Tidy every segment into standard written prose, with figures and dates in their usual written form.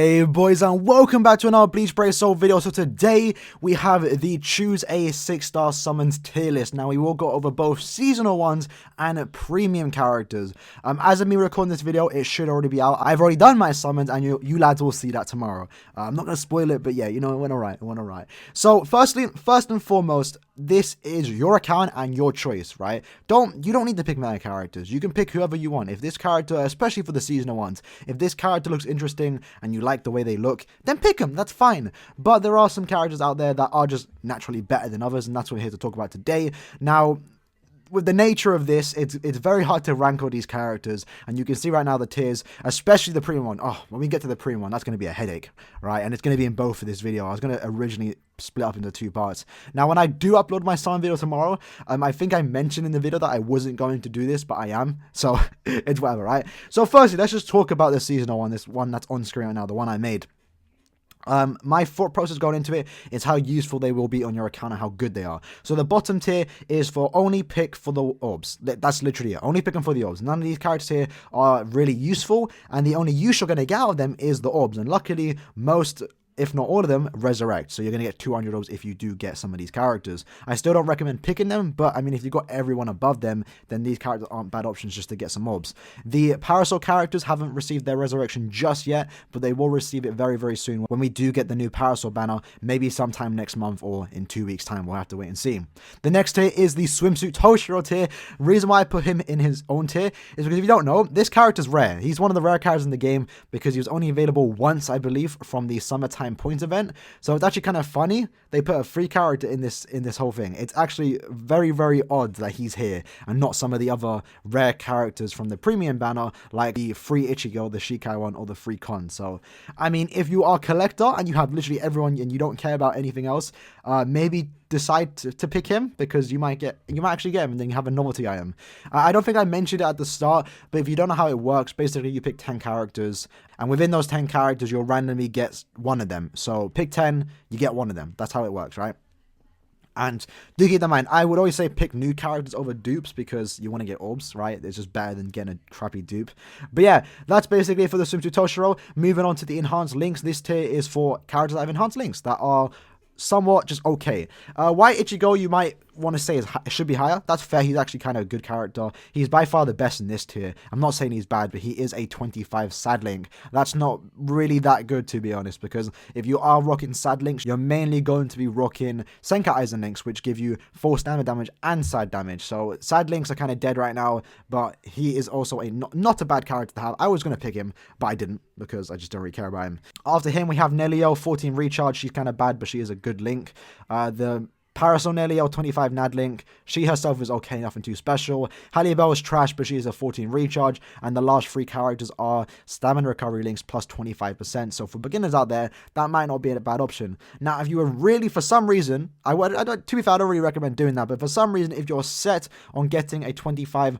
Hey boys, and welcome back to another Bleach Brave Soul video. So today we have the choose a 6-star summons tier list. Now we will go over both seasonal ones and premium characters. As of me recording this video, it should already be out. I've already done my summons and you lads will see that tomorrow. I'm not going to spoil it, but yeah, you know, it went alright. So first and foremost, this is your account and your choice, right? You don't need to pick meta characters. You can pick whoever you want. If this character, especially for the seasonal ones, if this character looks interesting and you like the way they look, then pick them. That's fine. But there are some characters out there that are just naturally better than others, and that's what we're here to talk about today. Now, with the nature of this, it's very hard to rank all these characters, and you can see right now the tiers, especially the premium one. Oh, when we get to the premium one, that's going to be a headache, right? And it's going to be in both for this video. I was going to originally split up into 2 parts. Now, when I do upload my summon video tomorrow, I think I mentioned in the video that I wasn't going to do this, but I am, so it's whatever, right? So firstly, let's just talk about the seasonal one, this one that's on screen right now, the one I made. My thought process going into it is how useful they will be on your account and how good they are. So the bottom tier is for only pick for the orbs. That's literally it. Only pick them for the orbs. None of these characters here are really useful, and the only use you're going to get out of them is the orbs. And luckily, most, if not all of them, resurrect. So you're going to get 200 orbs if you do get some of these characters. I still don't recommend picking them, but I mean, if you got everyone above them, then these characters aren't bad options just to get some orbs. The Parasol characters haven't received their resurrection just yet, but they will receive it very, very soon when we do get the new Parasol banner, maybe sometime next month or in 2 weeks' time. We'll have to wait and see. The next tier is the Swimsuit Toshiro tier. Reason why I put him in his own tier is because if you don't know, this character's rare. He's one of the rare characters in the game because he was only available once, I believe, from the Summertime Points event. So it's actually kind of funny they put a free character in this whole thing. It's actually very, very odd that he's here and not some of the other rare characters from the premium banner, like the free Ichigo, the Shikai one, or the free Kon. So I mean, if you are a collector and you have literally everyone and you don't care about anything else, maybe decide to pick him, because you might actually get him and then you have a novelty item. I don't think I mentioned it at the start, but if you don't know how it works, basically you pick 10 characters, and within those 10 characters you'll randomly get one of them. So pick 10, you get one of them. That's how it works, right? And do keep that in mind. I would always say pick new characters over dupes because you want to get orbs, right? It's just better than getting a crappy dupe. But yeah, that's basically it for the Swimsuit Toshiro. Moving on to the enhanced links. This tier is for characters that have enhanced links that are somewhat just okay. Why Ichigo, you might want to say should be higher. That's fair. He's actually kind of a good character. He's by far the best in this tier. I'm not saying he's bad, but he is a 25 sad link. That's not really that good, to be honest, because if you are rocking sad links, you're mainly going to be rocking Senka Aizen links, which give you full standard damage and side damage. So sad links are kind of dead right now, but he is also not a bad character to have. I was going to pick him, but I didn't because I just don't really care about him. After him, we have Nelio, 14 recharge. She's kind of bad, but she is a good link. The Parasol Nelio, 25 Nad link. She herself is okay, nothing too special. Hallibell is trash, but she is a 14 recharge. And the last 3 characters are stamina recovery links plus 25%. So for beginners out there, that might not be a bad option. Now, if you were really, for some reason, to be fair, I don't really recommend doing that. But for some reason, if you're set on getting a 25%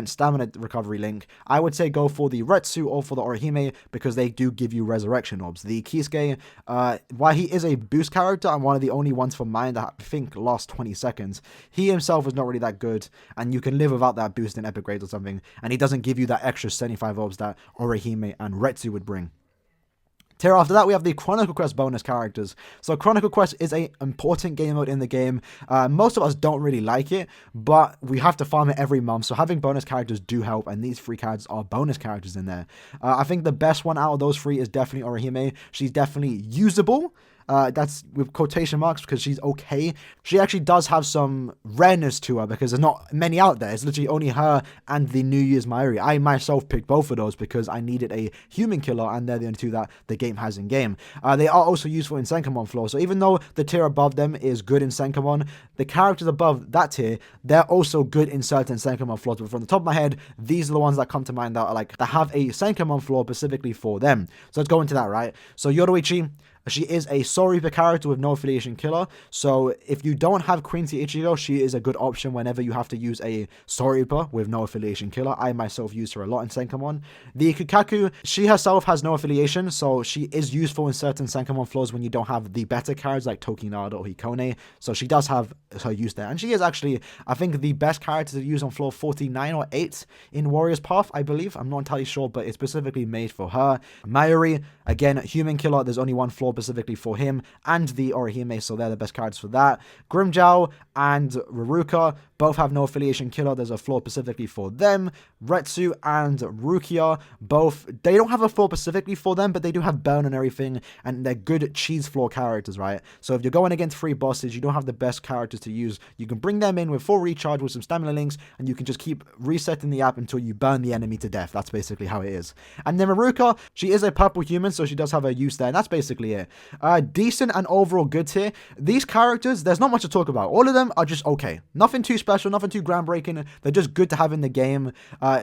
stamina recovery link, I would say go for the Retsu or for the Orihime, because they do give you resurrection orbs. The Kisuke, while he is a boost character, and one of the only ones for mine that I think last 20 seconds, he himself is not really that good, and you can live without that boost in epic grades or something, and he doesn't give you that extra 75 orbs that Orihime and Retsu would bring. Tier after that, we have the Chronicle Quest bonus characters. So Chronicle Quest is an important game mode in the game. Most of us don't really like it, but we have to farm it every month, so having bonus characters do help, and these 3 characters are bonus characters in there. I think the best one out of those 3 is definitely Orihime. She's definitely usable. That's with quotation marks because she's okay. She actually does have some rareness to her because there's not many out there. It's literally only her and the New Year's Mayuri. I myself picked both of those because I needed a human killer, and they're the only 2 that the game has in game. They are also useful in Senkamon floor. So even though the tier above them is good in Senkamon, the characters above that tier, they're also good in certain Senkamon floors. But from the top of my head, these are the ones that come to mind that are that have a Senkamon floor specifically for them. So let's go into that, right? So Yoruichi, She is a Soul Reaper character with no affiliation killer, so if you don't have Quincy Ichigo, she is a good option whenever you have to use a Soul Reaper with no affiliation killer. I myself use her a lot in Senkamon. The Kukaku, she herself has no affiliation, so she is useful in certain Senkamon floors when you don't have the better cards like Tokinada or Hikone, so she does have her use there. And she is actually, I think, the best character to use on floor 49 or 8 in Warrior's Path, I believe. I'm not entirely sure, but it's specifically made for her. Mayuri, again, human killer. There's only one floor specifically for him and the Orihime, so they're the best cards for that. Grimmjow and Ruruka both have no affiliation killer. There's a floor specifically for them. Retsu and Rukia, both, they don't have a floor specifically for them, but they do have burn and everything, and they're good cheese floor characters, right? So if you're going against 3 bosses, you don't have the best characters to use, you can bring them in with full recharge with some stamina links, and you can just keep resetting the app until you burn the enemy to death. That's basically how it is. And then Maruka, she is a purple human, so she does have a use there, and that's basically it. Decent and overall good tier. These characters, there's not much to talk about. All of them are just okay. Nothing too special, nothing too groundbreaking. They're just good to have in the game.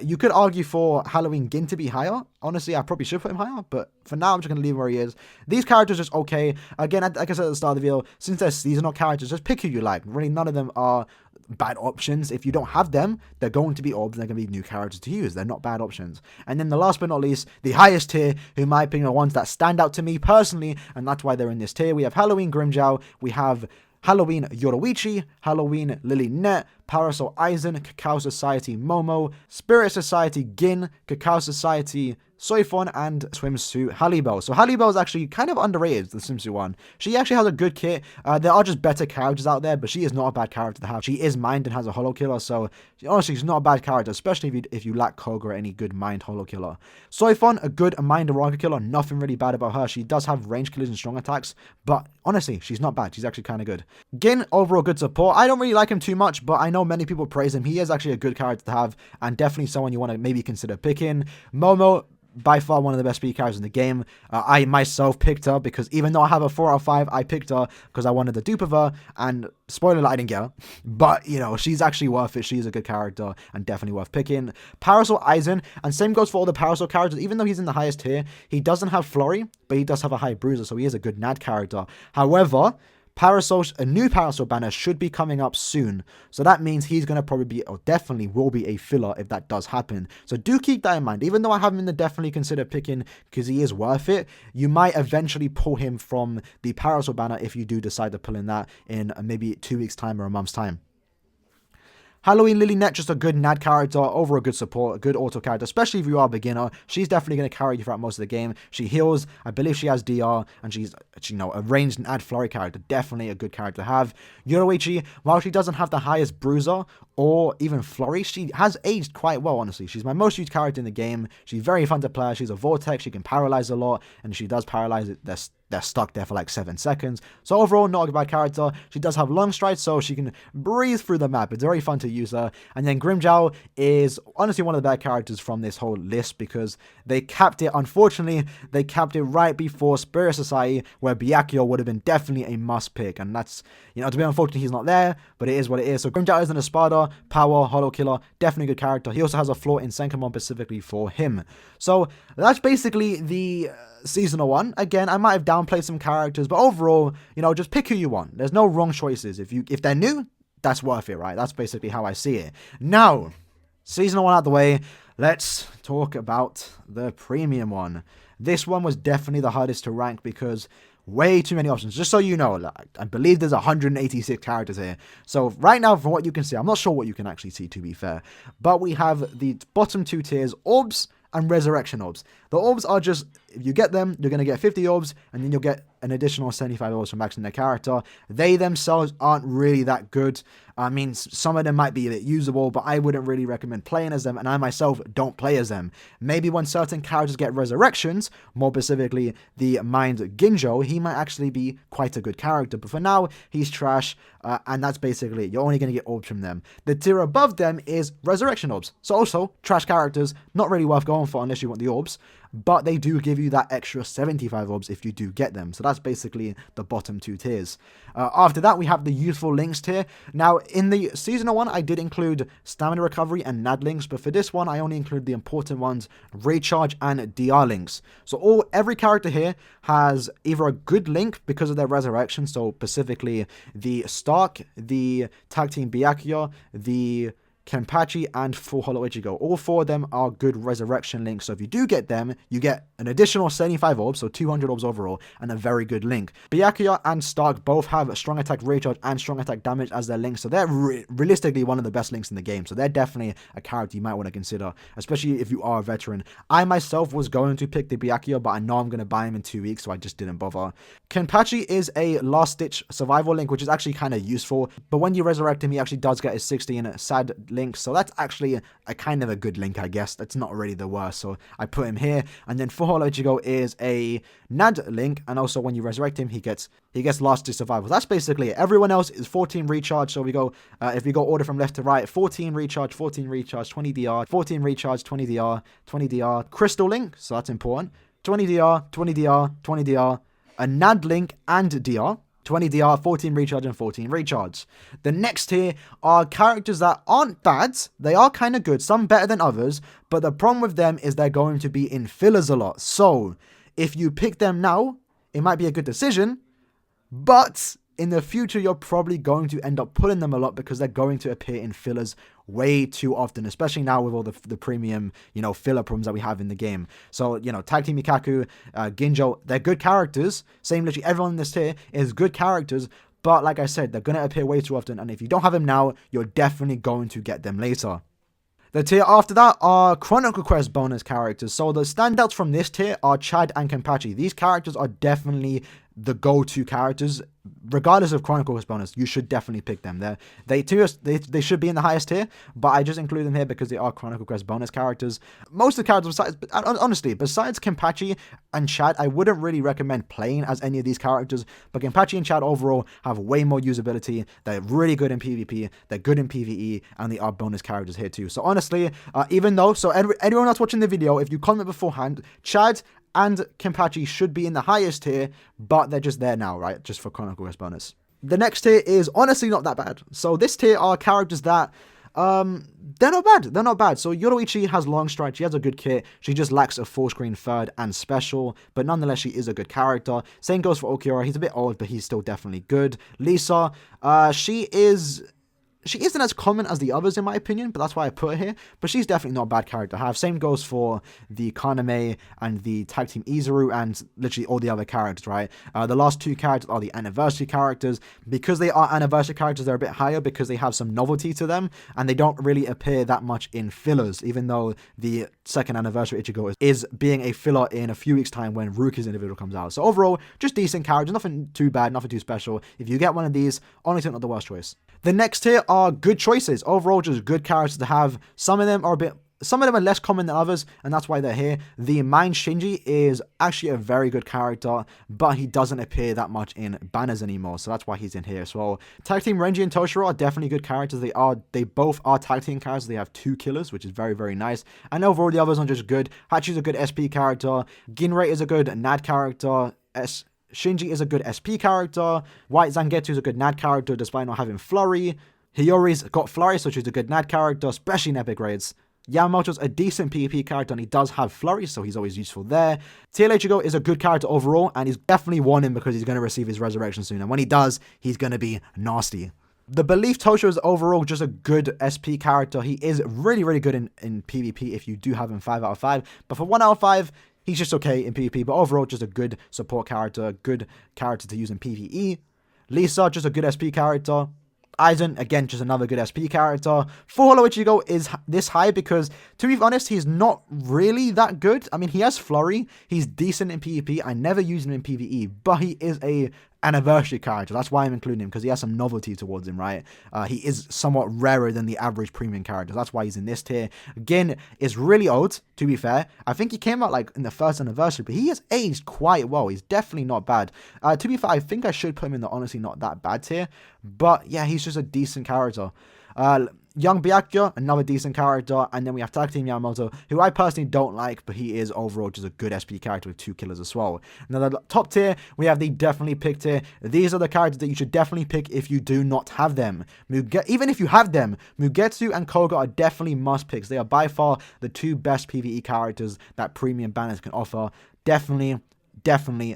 You could argue for Halloween Gin to be higher. Honestly, I probably should put him higher, but for now, I'm just going to leave him where he is. These characters are just okay. Again, like I said at the start of the video, since they're seasonal characters, just pick who you like. Really, none of them are bad options. If you don't have them, they're going to be orbs and they're going to be new characters to use. They're not bad options. And then the last but not least, the highest tier, who in my opinion are ones that stand out to me personally, and that's why they're in this tier. We have Halloween Grimmjow, we have Halloween Yoruichi, Halloween Lily Net, Parasol Aizen, Cacao Society Momo, Spirit Society Gin, Cacao Society Soifon, and Swimsuit Hallibel. So Hallibel is actually kind of underrated, the Swimsuit one. She actually has a good kit. There are just better characters out there, but she is not a bad character to have. She is mind and has a holo killer, so honestly, she's not a bad character, especially if you lack Koga or any good mind holo killer. Soifon, a good mind Aranka killer, nothing really bad about her. She does have range killers and strong attacks, but honestly, she's not bad. She's actually kind of good. Gin, overall good support. I don't really like him too much, but I know many people praise him. He is actually a good character to have, and definitely someone you want to maybe consider picking. Momo, by far one of the best speed characters in the game. I myself picked her because even though I have a 4 out of 5, I picked her because I wanted the dupe of her, and spoiler alert, I didn't get her. But, you know, she's actually worth it. She's a good character and definitely worth picking. Parasol Aizen, and same goes for all the Parasol characters. Even though he's in the highest tier, he doesn't have Flurry, but he does have a high bruiser, so he is a good NAD character. However, a new Parasol banner should be coming up soon, so that means he's going to probably be, or definitely will be, a filler if that does happen. So do keep that in mind. Even though I have him in the definitely consider picking because he is worth it, you might eventually pull him from the Parasol banner if you do decide to pull in that in maybe 2 weeks time or a month's time. Halloween Lily Net, just a good NAD character, over a good support, a good auto character, especially if you are a beginner. She's definitely going to carry you throughout most of the game. She heals, I believe she has DR, and she's, you know, a ranged NAD flurry character. Definitely a good character to have. Yoruichi, while she doesn't have the highest bruiser or even flurry, she has aged quite well, honestly. She's my most used character in the game. She's very fun to play. She's a vortex, she can paralyze a lot, and she does paralyze it. They're stuck there for like 7 seconds. So overall, not a bad character. She does have long strides, so she can breeze through the map. It's very fun to use her. And then Grimmjow is honestly one of the bad characters from this whole list because they capped it. Unfortunately, they capped it right before Spirit Society, where Byakuyo would have been definitely a must pick. And that's, you know, to be unfortunate, he's not there, but it is what it is. So Grimmjow is an Espada, power, holo killer, definitely a good character. He also has a flaw in Senkamon specifically for him. So that's basically the seasonal one. Again, I might have downplayed some characters, but overall, you know, just pick who you want. There's no wrong choices. If they're new, that's worth it, right? That's basically how I see it. Now, seasonal one out the way, let's talk about the premium one. This one was definitely the hardest to rank because way too many options. Just so you know, like, I believe there's 186 characters here. So right now, from what you can see, I'm not sure what you can actually see, to be fair, but we have the bottom 2 tiers, Orbs and Resurrection Orbs. The Orbs are just, if you get them, you're going to get 50 Orbs, and then you'll get an additional 75 Orbs for maxing their character. They themselves aren't really that good. I mean, some of them might be a bit usable, but I wouldn't really recommend playing as them, and I myself don't play as them. Maybe when certain characters get resurrections, more specifically the Mind Ginjo, he might actually be quite a good character, but for now, he's trash, and that's basically it. You're only going to get Orbs from them. The tier above them is Resurrection Orbs, so also trash characters, not really worth going for unless you want the Orbs. but they do give you that extra 75 orbs if you do get them. So that's basically the bottom 2 tiers. After that, we have the useful links tier. Now, in the Seasonal one, I did include Stamina Recovery and NAD links, but for this one, I only include the important ones, Recharge and DR links. So every character here has either a good link because of their resurrection, so specifically the Stark, the Tag Team Byakuya, the Kenpachi, and Full Hollow Ichigo. All 4 of them are good resurrection links, so if you do get them, you get an additional 75 orbs, so 200 orbs overall, and a very good link. Byakuya and Stark both have strong attack recharge and strong attack damage as their links, so they're realistically one of the best links in the game, so they're definitely a character you might want to consider, especially if you are a veteran. I myself was going to pick the Byakuya, but I know I'm going to buy him in 2 weeks, so I just didn't bother. Kenpachi is a last-ditch survival link, which is actually kind of useful, but when you resurrect him, he actually does get his 16 sad link, so that's actually a kind of a good link, I guess. That's not really the worst, so I put him here. And then Full Hollow Ichigo is a NAD link, and also when you resurrect him, he gets last to survival. That's basically it. Everyone else is 14 recharge, so we go, if we go order from left to right, 14 recharge, 20 DR, 14 recharge, 20 DR, 20 DR, Crystal link, so that's important, 20 DR, 20 DR, 20 DR, a NAD link and DR, 20 DR, 14 recharge, and 14 recharge. The next tier are characters that aren't bad. They are kind of good, some better than others, but the problem with them is they're going to be in fillers a lot. So, if you pick them now, it might be a good decision, but in the future, you're probably going to end up pulling them a lot because they're going to appear in fillers way too often, especially now with all the premium, filler problems that we have in the game. So, Tag Team Mikaku, Ginjo, they're good characters. Same, literally everyone in this tier is good characters, but like I said, they're going to appear way too often, and if you don't have them now, you're definitely going to get them later. The tier after that are Chronicle Quest bonus characters. So the standouts from this tier are Chad and Kenpachi. These characters are definitely the go-to characters. Regardless of Chronicle Quest bonus, you should definitely pick them. They should be in the highest tier, but I just include them here because they are Chronicle Quest bonus characters. Most of the characters, besides Kenpachi and Chad, I wouldn't really recommend playing as any of these characters, but Kenpachi and Chad overall have way more usability. They're really good in PvP, they're good in PvE, and they are bonus characters here too. So honestly, anyone else watching the video, if you comment beforehand, Chad and Kenpachi should be in the highest tier, but they're just there now, right? Just for Chronicle Quest bonus. The next tier is honestly not that bad. So this tier are characters that, they're not bad. They're not bad. So Yoruichi has long stride. She has a good kit. She just lacks a full screen third and special, but nonetheless, she is a good character. Same goes for Okiura. He's a bit old, but he's still definitely good. Lisa, she isn't as common as the others in my opinion, but that's why I put her here. But she's definitely not a bad character to have. Same goes for the Kaname and the Tag Team Izuru and literally all the other characters, right? The last 2 characters are the anniversary characters. Because they are anniversary characters, they're a bit higher because they have some novelty to them and they don't really appear that much in fillers, even though the second anniversary Ichigo is being a filler in a few weeks' time when Ruki's individual comes out. So overall, just decent characters, nothing too bad, nothing too special. If you get one of these, honestly not the worst choice. The next tier are good choices. Overall, just good characters to have. Some of them are less common than others, and that's why they're here. The Mind Shinji is actually a very good character, but he doesn't appear that much in banners anymore, so that's why he's in here as well. Tag Team Renji and Toshiro are definitely good characters. They both are tag team characters. They have 2 killers, which is very, very nice. And overall, the others are just good. Hachi's a good SP character. Ginrei is a good NAD character. Shinji is a good SP character. White Zangetsu is a good NAD character despite not having Flurry. Hiyori's got Flurry, so she's a good NAD character, especially in epic raids. Yamamoto's a decent PvP character and he does have Flurry, so he's always useful there. TL Ichigo is a good character overall, and he's definitely warning because he's going to receive his resurrection soon, and when he does, he's going to be nasty. The Belief Tosho is overall just a good SP character. He is really, really good in PvP if you do have him 5 out of 5, but for 1 out of 5, he's just okay in PvP, but overall just a good support character, good character to use in PvE. Lisa, just a good SP character. Aizen, again, just another good SP character. Full Hollow Ichigo is this high because, to be honest, he's not really that good. I mean, he has Flurry. He's decent in PvP. I never use him in PvE, but he is a anniversary character. That's why I'm including him, because he has some novelty towards him, right? He is somewhat rarer than the average premium character. That's why he's in this tier. Gin is really old, to be fair. I think he came out like in the first anniversary, but he has aged quite well. He's definitely not bad. To be fair, I think I should put him in the honestly not that bad tier, but yeah, he's just a decent character. Young Byakuya, another decent character, and then we have Tag Team Yamamoto, who I personally don't like, but he is overall just a good SP character with 2 killers as well. Now, the top tier, we have the definitely pick tier. These are the characters that you should definitely pick if you do not have them. Even if you have them, Mugetsu and Koga are definitely must picks. They are by far the 2 best PvE characters that premium banners can offer. Definitely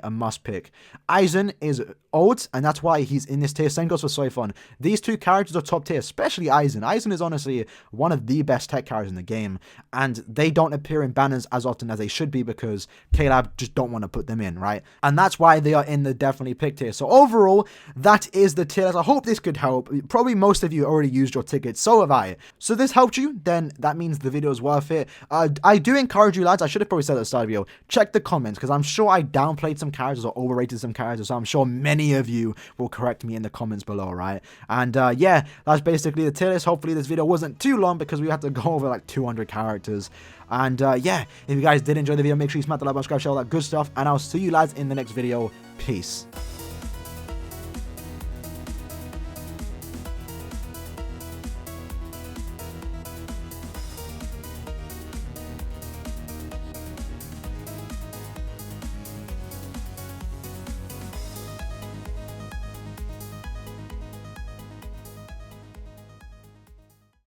a must pick. Aizen is old, and that's why he's in this tier. Same goes for Soifon. These 2 characters are top tier, especially Aizen. Aizen is honestly one of the best tech characters in the game, and they don't appear in banners as often as they should be because Klab just don't want to put them in, right? And that's why they are in the definitely pick tier. So overall, that is the tier list. I hope this could help. Probably most of you already used your tickets, so have I. So this helped you, then that means the video is worth it. I do encourage you lads, I should have probably said at the start of the video, check the comments, because I'm sure I downplayed some characters or overrated some characters, so I'm sure many of you will correct me in the comments below, right? And yeah, that's basically the tier list. Hopefully this video wasn't too long because we had to go over like 200 characters. And yeah, if you guys did enjoy the video, make sure you smack the like button, subscribe, share all that good stuff, and I'll see you lads in the next video. Peace.